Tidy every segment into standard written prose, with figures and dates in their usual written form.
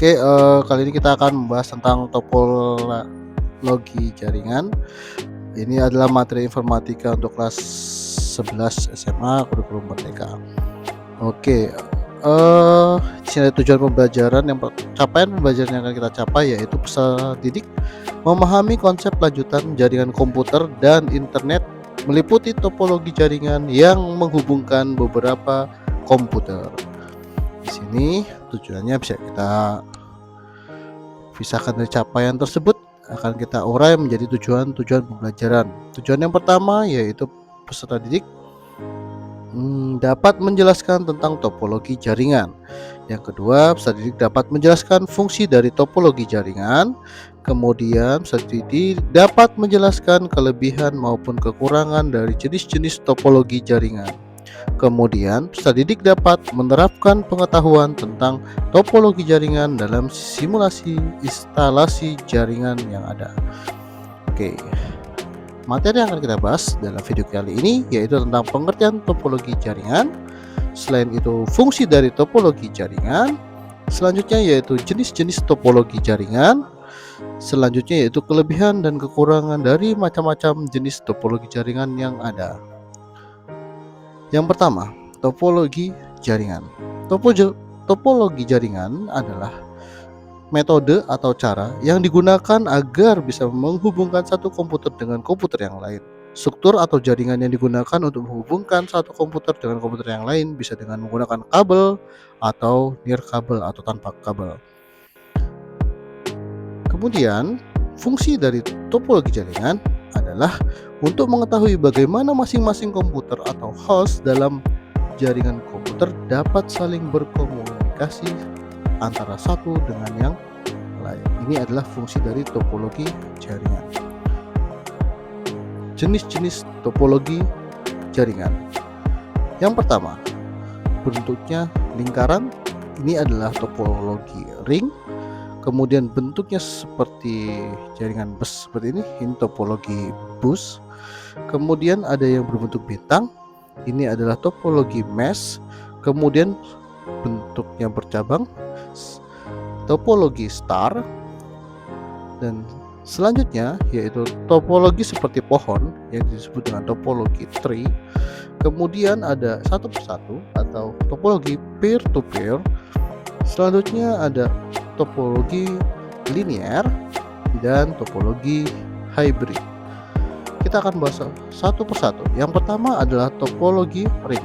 Oke, kali ini kita akan membahas tentang topologi jaringan. Ini adalah materi informatika untuk kelas 11 SMA kurikulum Merdeka. Oke, di sini ada tujuan pembelajaran capaian pembelajaran yang akan kita capai yaitu peserta didik memahami konsep lanjutan jaringan komputer dan internet meliputi topologi jaringan yang menghubungkan beberapa komputer. Di sini tujuannya bisa kita pisahkan dari capaian tersebut akan kita urai menjadi tujuan-tujuan pembelajaran. Tujuan yang pertama yaitu peserta didik dapat menjelaskan tentang topologi jaringan. Yang kedua, peserta didik dapat menjelaskan fungsi dari topologi jaringan. Kemudian, peserta didik dapat menjelaskan kelebihan maupun kekurangan dari jenis-jenis topologi jaringan. Kemudian, peserta didik dapat menerapkan pengetahuan tentang topologi jaringan dalam simulasi instalasi jaringan yang ada. Oke, materi yang akan kita bahas dalam video kali ini yaitu tentang pengertian topologi jaringan. Selain itu, fungsi dari topologi jaringan. Selanjutnya yaitu jenis-jenis topologi jaringan. Selanjutnya yaitu kelebihan dan kekurangan dari macam-macam jenis topologi jaringan yang ada. Yang pertama, topologi jaringan. Topologi jaringan adalah metode atau cara yang digunakan agar bisa menghubungkan satu komputer dengan komputer yang lain. Struktur atau jaringan yang digunakan untuk menghubungkan satu komputer dengan komputer yang lain bisa dengan menggunakan kabel atau nirkabel atau tanpa kabel. Kemudian, fungsi dari topologi jaringan adalah untuk mengetahui bagaimana masing-masing komputer atau host dalam jaringan komputer dapat saling berkomunikasi antara satu dengan yang lain. Ini adalah fungsi dari topologi jaringan. Jenis-jenis topologi jaringan. Yang pertama, bentuknya lingkaran. Ini adalah topologi ring. Kemudian bentuknya seperti jaringan bus seperti ini topologi bus. Kemudian ada yang berbentuk bintang, ini adalah topologi mesh. Kemudian bentuknya bercabang, topologi star. Dan selanjutnya yaitu topologi seperti pohon yang disebut dengan topologi tree. Kemudian ada satu persatu atau topologi peer to peer. Selanjutnya ada topologi linear dan topologi hybrid. Kita akan bahas satu persatu. Yang pertama adalah topologi ring.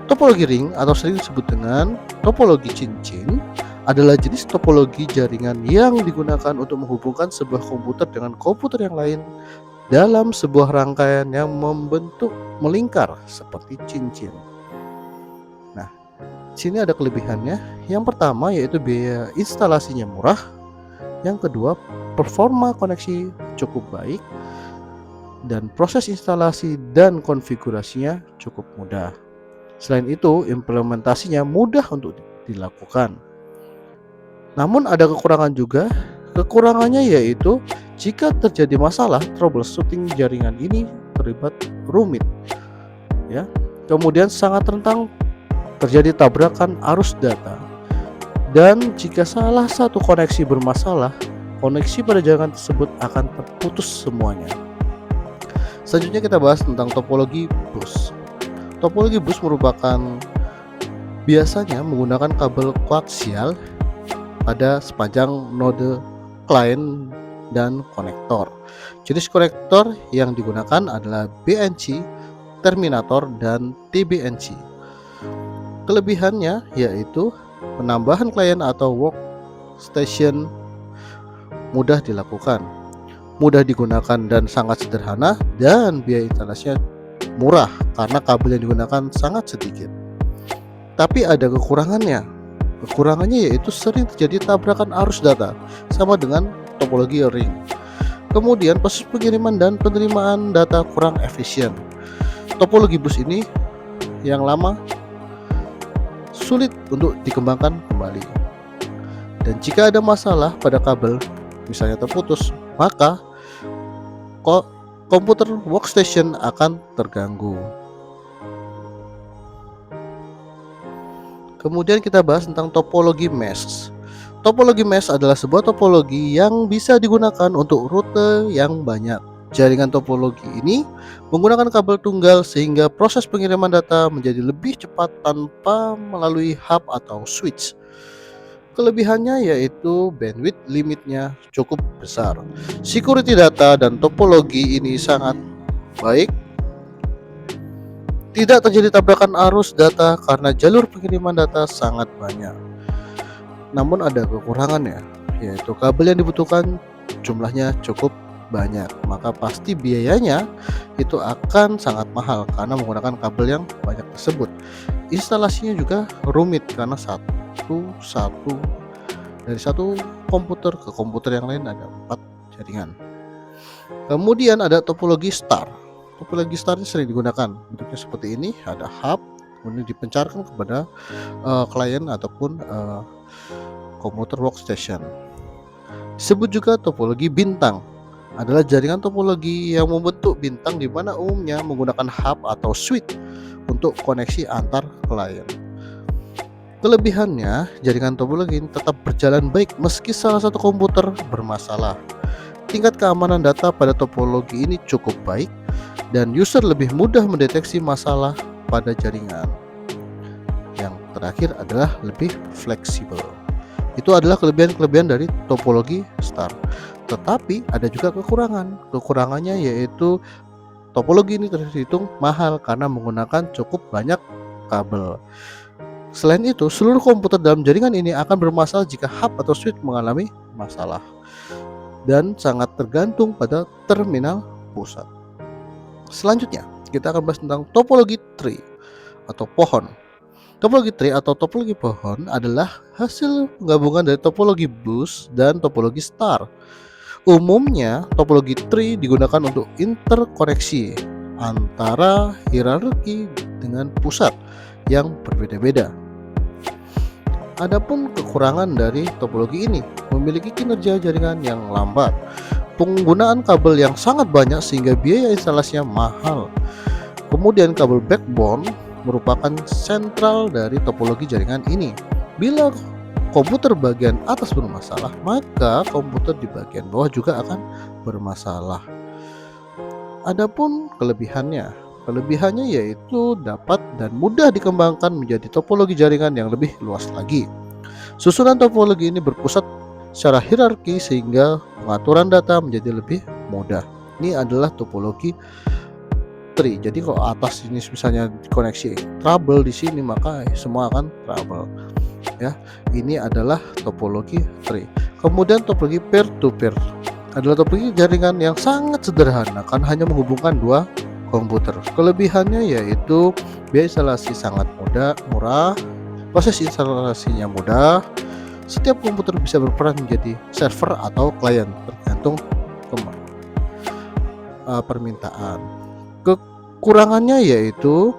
Topologi ring atau sering disebut dengan topologi cincin adalah jenis topologi jaringan yang digunakan untuk menghubungkan sebuah komputer dengan komputer yang lain dalam sebuah rangkaian yang membentuk melingkar seperti cincin. Nah, sini ada kelebihannya. Yang pertama yaitu biaya instalasinya murah. Yang kedua, performa koneksi cukup baik dan proses instalasi dan konfigurasinya cukup mudah. Selain itu, implementasinya mudah untuk dilakukan. Namun ada kekurangan juga. Kekurangannya yaitu jika terjadi masalah, troubleshooting jaringan ini terlibat rumit. Ya. Kemudian sangat rentan terjadi tabrakan arus data. Dan jika salah satu koneksi bermasalah, koneksi pada jaringan tersebut akan terputus semuanya. Selanjutnya kita bahas tentang topologi bus. Topologi bus merupakan biasanya menggunakan kabel koaksial pada sepanjang node klien dan konektor. Jenis konektor yang digunakan adalah BNC, terminator, dan TBNC. Kelebihannya yaitu penambahan klien atau workstation mudah dilakukan, mudah digunakan dan sangat sederhana, dan biaya instalasinya murah karena kabel yang digunakan sangat sedikit. Tapi ada kekurangannya. Kekurangannya yaitu sering terjadi tabrakan arus data, sama dengan topologi ring. Kemudian proses pengiriman dan penerimaan data kurang efisien. Topologi bus ini yang lama sulit untuk dikembangkan kembali. Dan jika ada masalah pada kabel, misalnya terputus, maka komputer workstation akan terganggu. Kemudian kita bahas tentang topologi mesh. Topologi mesh adalah sebuah topologi yang bisa digunakan untuk rute yang banyak. Jaringan topologi ini menggunakan kabel tunggal sehingga proses pengiriman data menjadi lebih cepat tanpa melalui hub atau switch. Kelebihannya yaitu bandwidth limitnya cukup besar. Security data dan topologi ini sangat baik. Tidak terjadi tabrakan arus data karena jalur pengiriman data sangat banyak. Namun ada kekurangannya, yaitu kabel yang dibutuhkan jumlahnya cukup banyak, maka pasti biayanya itu akan sangat mahal karena menggunakan kabel yang banyak tersebut. Instalasinya juga rumit karena dari satu komputer ke komputer yang lain ada 4 jaringan. Kemudian ada topologi star. Topologi star ini sering digunakan, bentuknya seperti ini, ada hub kemudian dipencarkan kepada klien ataupun komputer workstation. Disebut juga topologi bintang, adalah jaringan topologi yang membentuk bintang di mana umumnya menggunakan hub atau switch untuk koneksi antar klien. Kelebihannya, jaringan topologi ini tetap berjalan baik meski salah satu komputer bermasalah. Tingkat keamanan data pada topologi ini cukup baik dan user lebih mudah mendeteksi masalah pada jaringan. Yang terakhir adalah lebih fleksibel. Itu adalah kelebihan-kelebihan dari topologi star. Tetapi ada juga kekurangan. Kekurangannya yaitu topologi ini terhitung mahal karena menggunakan cukup banyak kabel. Selain itu, seluruh komputer dalam jaringan ini akan bermasalah jika hub atau switch mengalami masalah dan sangat tergantung pada terminal pusat. Selanjutnya, kita akan bahas tentang topologi tree atau pohon. Topologi tree atau topologi pohon adalah hasil penggabungan dari topologi bus dan topologi star. Umumnya, topologi tree digunakan untuk interkoneksi antara hierarki dengan pusat yang berbeda-beda. Adapun kekurangan dari topologi ini memiliki kinerja jaringan yang lambat, penggunaan kabel yang sangat banyak sehingga biaya instalasinya mahal. Kemudian kabel backbone merupakan sentral dari topologi jaringan ini. Bila komputer bagian atas bermasalah, maka komputer di bagian bawah juga akan bermasalah. Adapun kelebihannya yaitu dapat dan mudah dikembangkan menjadi topologi jaringan yang lebih luas lagi. Susunan topologi ini berpusat secara hierarki sehingga pengaturan data menjadi lebih mudah. Ini adalah topologi tree. Jadi kalau atas ini misalnya koneksi trouble di sini, maka semua akan trouble. Ya, ini adalah topologi tree. Kemudian topologi peer to peer adalah topologi jaringan yang sangat sederhana, kan hanya menghubungkan dua komputer. Kelebihannya yaitu biaya instalasi sangat murah, proses instalasinya mudah. Setiap komputer bisa berperan menjadi server atau klien tergantung permintaan. Kekurangannya yaitu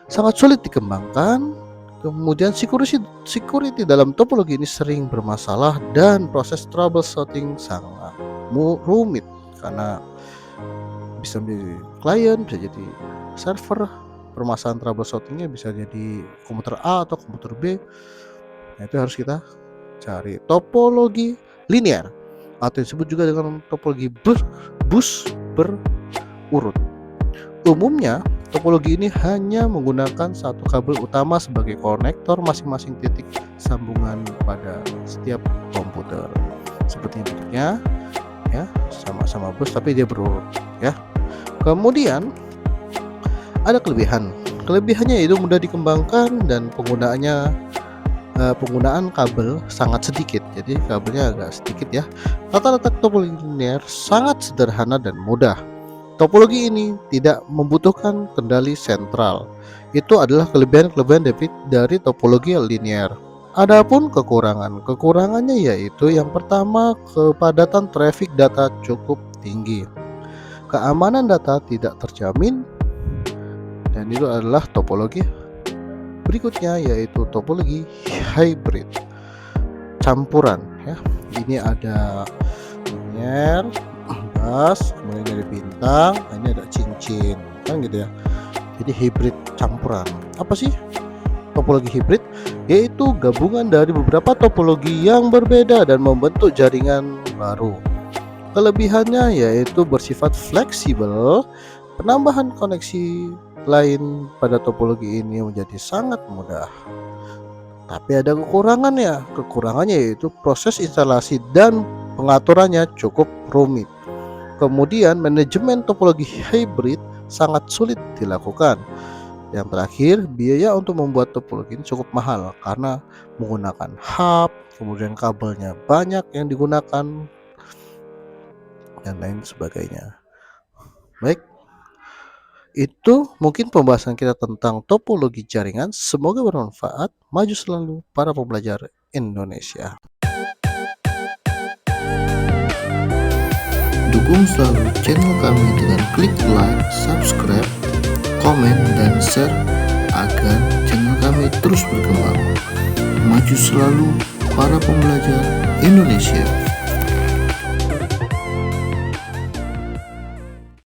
sangat sulit dikembangkan. Kemudian security dalam topologi ini sering bermasalah dan proses troubleshooting sangat rumit karena bisa menjadi klien, bisa jadi server. Permasalahan troubleshootingnya bisa jadi komputer A atau komputer B. Nah, itu harus kita cari. Topologi linear atau disebut juga dengan topologi bus berurut. Umumnya topologi ini hanya menggunakan satu kabel utama sebagai konektor masing-masing titik sambungan pada setiap komputer. Seperti bentuknya ya, sama-sama bus tapi dia berurut ya. Kemudian ada kelebihannya yaitu mudah dikembangkan dan penggunaan kabel sangat sedikit, jadi kabelnya agak sedikit ya. Rata-rata topologi linear sangat sederhana dan mudah. Topologi ini tidak membutuhkan kendali sentral. Itu adalah kelebihan dari topologi linear. Adapun kekurangannya yaitu yang pertama, kepadatan traffic data cukup tinggi. Keamanan data tidak terjamin, dan itu adalah topologi berikutnya yaitu topologi hybrid, campuran ya. Ini ada linear, bus, kemudian ada bintang, ini ada cincin kan gitu ya. Jadi hybrid campuran. Apa sih topologi hybrid? yaitu gabungan dari beberapa topologi yang berbeda dan membentuk jaringan baru. Kelebihannya yaitu bersifat fleksibel. Penambahan koneksi lain pada topologi ini menjadi sangat mudah. Tapi ada kekurangannya. Kekurangannya yaitu proses instalasi dan pengaturannya cukup rumit. Kemudian manajemen topologi hybrid sangat sulit dilakukan. Yang terakhir, biaya untuk membuat topologi ini cukup mahal karena menggunakan hub, kemudian kabelnya banyak yang digunakan, dan lain sebagainya. Baik, itu mungkin pembahasan kita tentang topologi jaringan. Semoga bermanfaat. Maju selalu para pembelajar Indonesia. Dukung selalu channel kami dengan klik like, subscribe, komen, dan share agar channel kami terus berkembang. Maju selalu para pembelajar Indonesia.